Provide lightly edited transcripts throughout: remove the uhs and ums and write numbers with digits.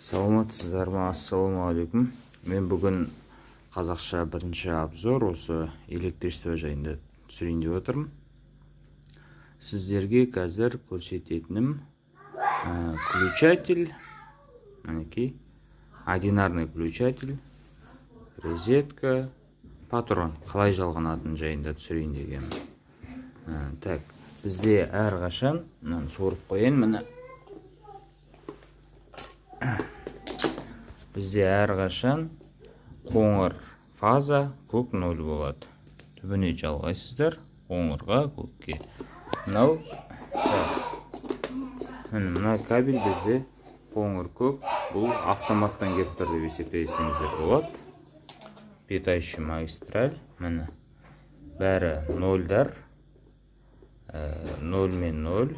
Саламатсыздар ма? Ассалаумағалейкум. Мен бүгін қазақша бірінші обзор осы электричество жайында түсірейін деп отырмын. Сіздерге қазір көрсететінім включатель, мінекей, одинарный включатель, розетка, патрон қалай жалғанатыны жайында түсірейін дегенім. Так, бізде әрқашан суырып қояйын, міне. Бізде әрқашан қоңыр фаза, көк нөл болады. Түбіне жалғайсыздар, қоңырға, көкке. Мынау, мына кабель бізде қоңыр көк, бұл автоматтан келіп тұр деп есептесеңіздер болады. Питающий магистраль, міне. Бәрі нөлдар, 0 мен 0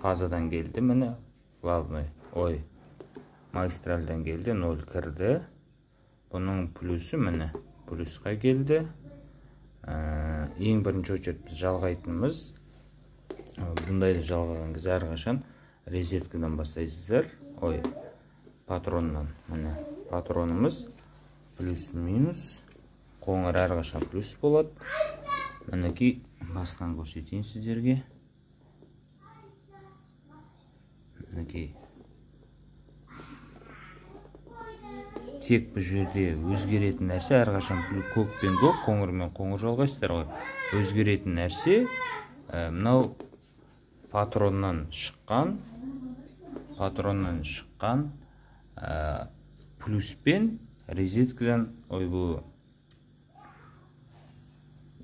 фазадан келді, міне. Главный, магистральдан келді, 0 кірді. Бұның плюсы, міне, плюсқа келді. Ең бірінші очередь біз жалғайтынымыз, бұндайды жалғаған кез әрқашан розеткадан бастайсыздар. Патроннан, міне, патронымыз плюс-минус, қоңыр әрқашан плюс болады. Мінекей бастан көрсетейін сіздерге. Мінекей. Тек бұл жерде өзгеретін нәрсе әрқашан көк пен көк, қоңыр мен қоңыр жалғайсыздар ғой. Өзгеретін нәрсе мынау патроннан шыққан плюс пен розеткадан, бұл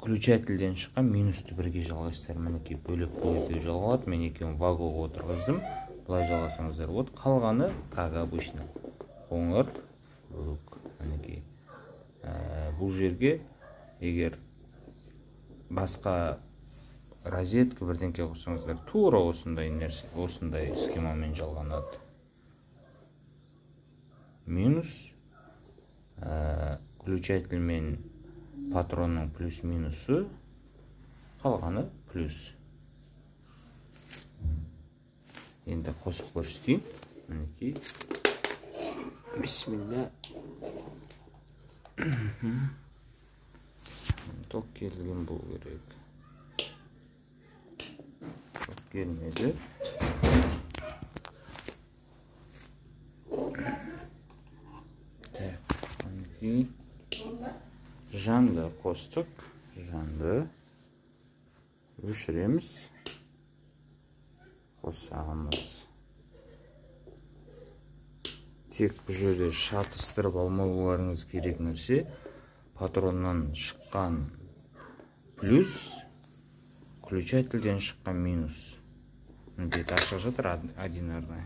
включательден шыққан минусты бірге жалғайсыздар. Мінекей бөлек бөлек жалғалады. Мен екеуін вагоға отырғыздым. Бұлай жалғасаңыздар болады. Қалғаны как обычно қоңыр көк. Мінекей бұл жерге егер басқа розетка бірдеңке қосаңыздар, тура осындай нәрсе, осындай схемамен жалғанады. Минус включатель мен патронның плюс-минусы, қалғаны плюс. Енді қосып көрсетейін. Мінекей. Бисмилля. Ток келген бұл керек. Ток келмеді. Так, мінекей. Жанды қостық. Жанды өшіреміз. Қосамыз. Тек бұл жерде шатыстырып алмауларыңыз керек нәрсе, патроннан шыққан плюс, включательден шыққан минус. Бет ашық жатыр одинарный.